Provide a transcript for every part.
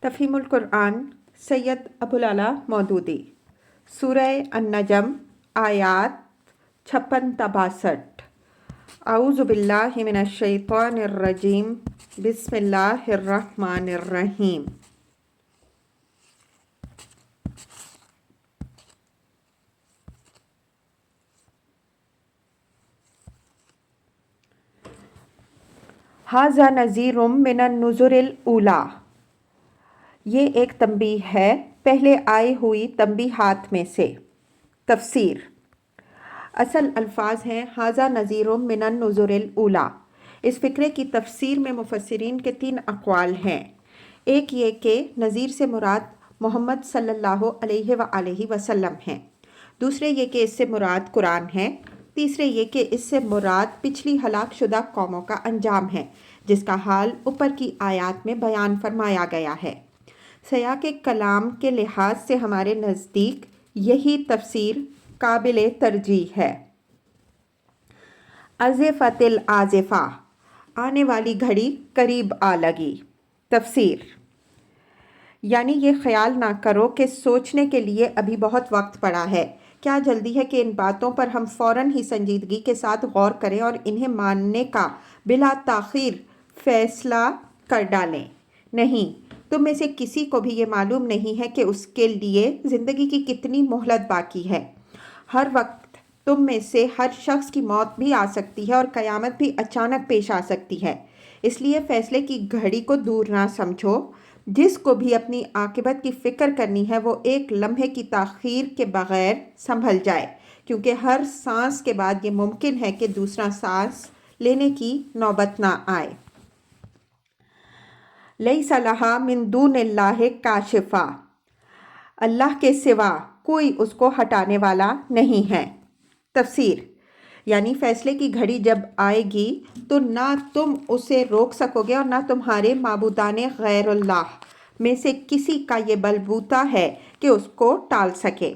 तफ़हीमुल कुरान सैयद अबुल आला मौदूदी। सूरह अन्नजम आयात 56-62। औज़ु बिल्लाहि मिनश शैतानिर रजीम। बिस्मिल्लाहिर रहमानिर रहीम। हाज़ा नज़ीरुम मिनन नुज़ुरिल ऊला। ये एक तंबीह है पहले आई हुई तंबीहात में से। तफसीर असल अल्फाज हैं हाज़ा नज़ीरुम मिनन नुज़ुरिल ऊला। इस फ़िक्रे की तफसीर में मुफस्सिरीन के 3 अक़वाल हैं। एक ये कि नज़ीर से मुराद मोहम्मद सल्लल्लाहु अलैहि वसल्लम हैं। दूसरे ये कि इससे मुराद कुरान है। तीसरे ये कि इससे मुराद पिछली हलाक शुदा कौमों का अंजाम है, जिसका हाल ऊपर की आयत में बयान फरमाया गया है। सयाक़े कलाम के लिहाज से हमारे नज़दीक यही तफसीर काबिल तरजीह है। अज़िफ़तिल आज़िफ़ा, आने वाली घड़ी करीब आ लगी। तफसीर यानी ये ख्याल ना करो कि सोचने के लिए अभी बहुत वक्त पड़ा है। क्या जल्दी है कि इन बातों पर हम फ़ौरन ही संजीदगी के साथ गौर करें और इन्हें मानने का बिला ताख़ीर फ़ैसला कर डालें। नहीं, तुम में से किसी को भी ये मालूम नहीं है कि उसके लिए ज़िंदगी की कितनी मोहलत बाकी है। हर वक्त तुम में से हर शख्स की मौत भी आ सकती है और क़यामत भी अचानक पेश आ सकती है। इसलिए फ़ैसले की घड़ी को दूर ना समझो। जिसको भी अपनी आक़िबत की फ़िक्र करनी है वो एक लम्हे की ताख़ीर के बग़ैर संभल जाए, क्योंकि हर सांस के बाद ये मुमकिन है कि दूसरा सांस लेने की नौबत ना आए। लैसा लहा मिन दूनिल्लाहि काशिफ़ा, अल्लाह के सिवा कोई उसको हटाने वाला नहीं है। तफसीर यानी फ़ैसले की घड़ी जब आएगी तो ना तुम उसे रोक सकोगे और ना तुम्हारे माबूदाने गैरुल्लाह में से किसी का ये बलबूता है कि उसको टाल सके।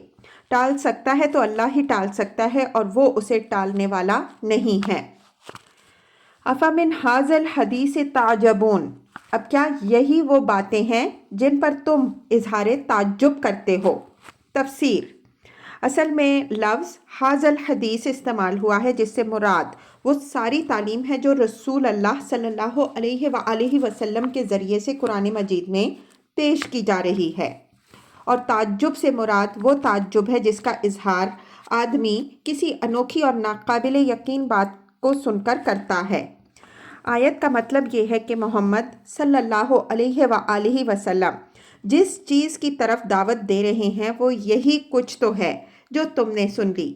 टाल सकता है तो अल्लाह ही टाल सकता है और वो उसे टालने वाला नहीं है। अफ़मिन हाज़ल हदीस ताजबून, अब क्या यही वो बातें हैं जिन पर तुम इजहार ताज्जुब करते हो। तफसीर असल में लफ्ज़ हाज़ल हदीस इस्तेमाल हुआ है जिससे मुराद वो सारी तालीम है जो रसूल अल्लाह सल्लल्लाहु अलैहि वसल्लम के ज़रिए से कुरान मजीद में पेश की जा रही है। और ताज्जुब से मुराद वो ताज्जुब है जिसका इजहार आदमी किसी अनोखी और नाकाबिल यकीन बात को सुनकर करता है। आयत का मतलब ये है कि मोहम्मद सल्लल्लाहु अलैहि वसल्लम जिस चीज़ की तरफ दावत दे रहे हैं वो यही कुछ तो है जो तुमने सुन ली।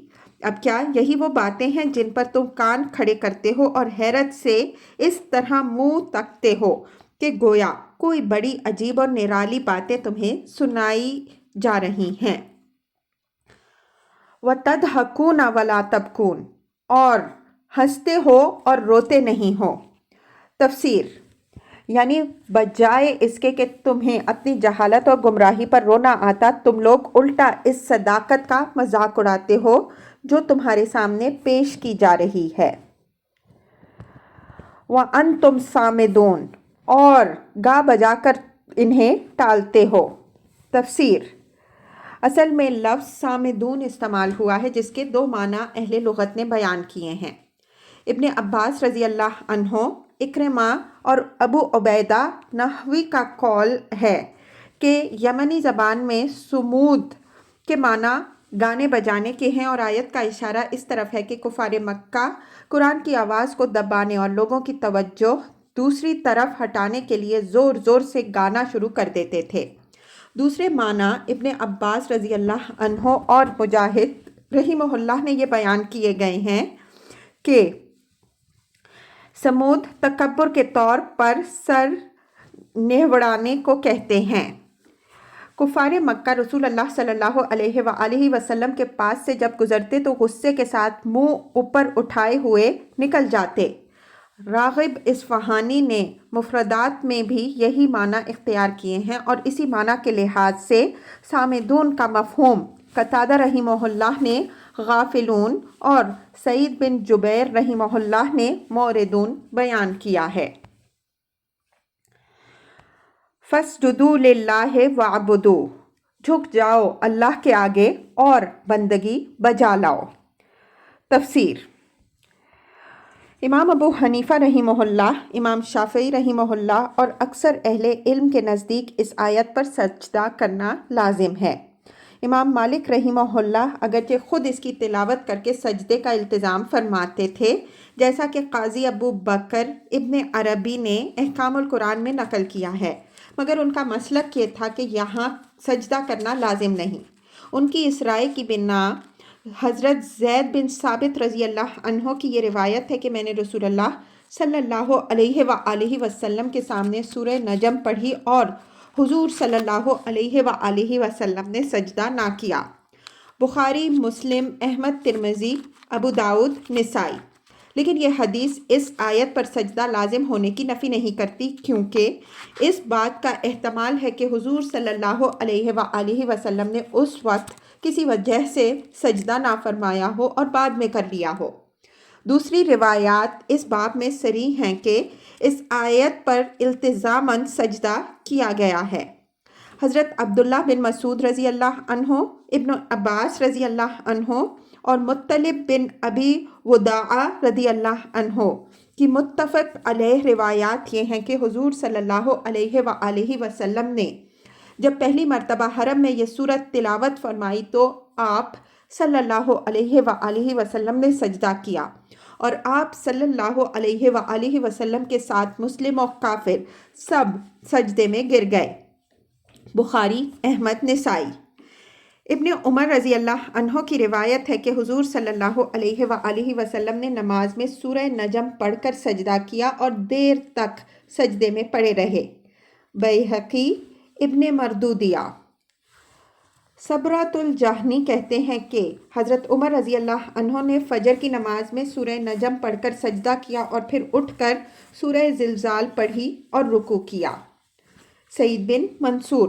अब क्या यही वो बातें हैं जिन पर तुम कान खड़े करते हो और हैरत से इस तरह मुंह तकते हो कि गोया कोई बड़ी अजीब और निराली बातें तुम्हें सुनाई जा रही हैं। व तदहकून वला तबकून, और हंसते हो और रोते नहीं हो। तफसीर यानी बजाय इसके कि तुम्हें अपनी जहालत और गुमराही पर रोना आता, तुम लोग उल्टा इस सदाकत का मजाक उड़ाते हो जो तुम्हारे सामने पेश की जा रही है। व अंतुम सामिदून, और गा बजाकर इन्हें टालते हो। तफसीर असल में लफ्ज़ सामिदून इस्तेमाल हुआ है जिसके 2 माना अहले लुगत ने बयान किए हैं। इब्ने अब्बास रज़ी अल्लाह अन्हो, इक्रिमा और अबू उबैदा नहवी का कौल है कि यमनी ज़बान में सुमूद के माना गाने बजाने के हैं और आयत का इशारा इस तरफ है कि कुफार मक्का कुरान की आवाज़ को दबाने और लोगों की तवज्जो दूसरी तरफ हटाने के लिए ज़ोर ज़ोर से गाना शुरू कर देते थे। दूसरे माना इब्ने अब्बास रज़ी अल्लाह अन्हो और मुजाहिद रहिमहुल्लाह ने ये बयान किए गए हैं कि समूद तकब्बुर के तौर पर सर नेवड़ाने को कहते हैं। कुफार मक्का रसूल अल्लाह सल्लल्लाहु अलैहि वसल्लम के पास से जब गुजरते तो गुस्से के साथ मुंह ऊपर उठाए हुए निकल जाते। राग़िब इस्फ़हानी ने मुफ़रदात में भी यही माना इख्तियार किए हैं और इसी माना के लिहाज से सामिदून का मफ़हूम कतादा रहिमहुल्लाह ने गाफिलून और सईद बिन जुबैर रहिमहुल्लाह ने मौरिदून बयान किया है। فَاسْجُدُوا لِلَّهِ وَاعْبُدُوا، جھک جاؤ اللہ کے آگے اور بندگی بجا لاؤ۔ تفسیر: امام ابو حنیفہ رحمہ اللہ، امام شافعی رحمہ اللہ اور اکثر اہل علم کے نزدیک اس آیت پر سجدہ کرنا لازم ہے۔ امام مالک رحمہ اللہ اگرچہ خود اس کی تلاوت کر کے سجدے کا التزام فرماتے تھے، جیسا کہ قاضی ابو بکر ابن عربی نے احکام القرآن میں نقل کیا ہے، مگر ان کا مسلک یہ تھا کہ یہاں سجدہ کرنا لازم نہیں۔ ان کی اس رائے کی بنا حضرت زید بن ثابت رضی اللہ عنہ کی یہ روایت ہے کہ میں نے رسول اللہ صلی اللہ علیہ وآلہ وسلم کے سامنے سورہ نجم پڑھی اور حضور صلی اللہ علیہ وآلہ وسلم نے سجدہ نہ کیا۔ بخاری، مسلم، احمد، ترمذی، ابو داؤد، نسائی۔ لیکن یہ حدیث اس آیت پر سجدہ لازم ہونے کی نفی نہیں کرتی، کیونکہ اس بات کا احتمال ہے کہ حضور صلی اللہ علیہ وآلہ وسلم نے اس وقت کسی وجہ سے سجدہ نہ فرمایا ہو اور بعد میں کر لیا ہو۔ دوسری روایات اس باب میں صریح ہیں کہ اس آیت پر التزاماً سجدہ کیا گیا ہے۔ حضرت عبداللہ بن مسعود رضی اللہ عنہ، ابن عباس رضی اللہ عنہ اور مطلب بن ابی وداعہ رضی اللہ عنہ کی متفق علیہ روایات یہ ہیں کہ حضور صلی اللہ علیہ وآلہ وسلم نے جب پہلی مرتبہ حرم میں یہ سورت تلاوت فرمائی تو آپ صلی اللہ علیہ وآلہ وسلم نے سجدہ کیا، اور آپ صلی اللہ علیہ وآلہ وسلم کے ساتھ مسلم و کافر سب سجدے میں گر گئے۔ بخاری، احمد، نسائی۔ ابن عمر رضی اللہ عنہ کی روایت ہے کہ حضور صلی اللہ علیہ وآلہ وسلم نے نماز میں سورہ نجم پڑھ کر سجدہ کیا اور دیر تک سجدے میں پڑے رہے۔ بیہقی، ابن مردودیہ۔ صبرۃ الجہنی کہتے ہیں کہ حضرت عمر رضی اللہ عنہ نے فجر کی نماز میں سورہ نجم پڑھ کر سجدہ کیا اور پھر اٹھ کر سورہ زلزال پڑھی اور رکوع کیا۔ سعید بن منصور۔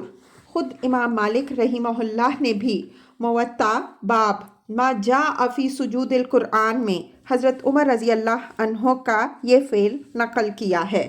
خود امام مالک رحمہ اللہ نے بھی موطا باب ما جاء فی سجود القرآن میں حضرت عمر رضی اللہ عنہ کا یہ فعل نقل کیا ہے۔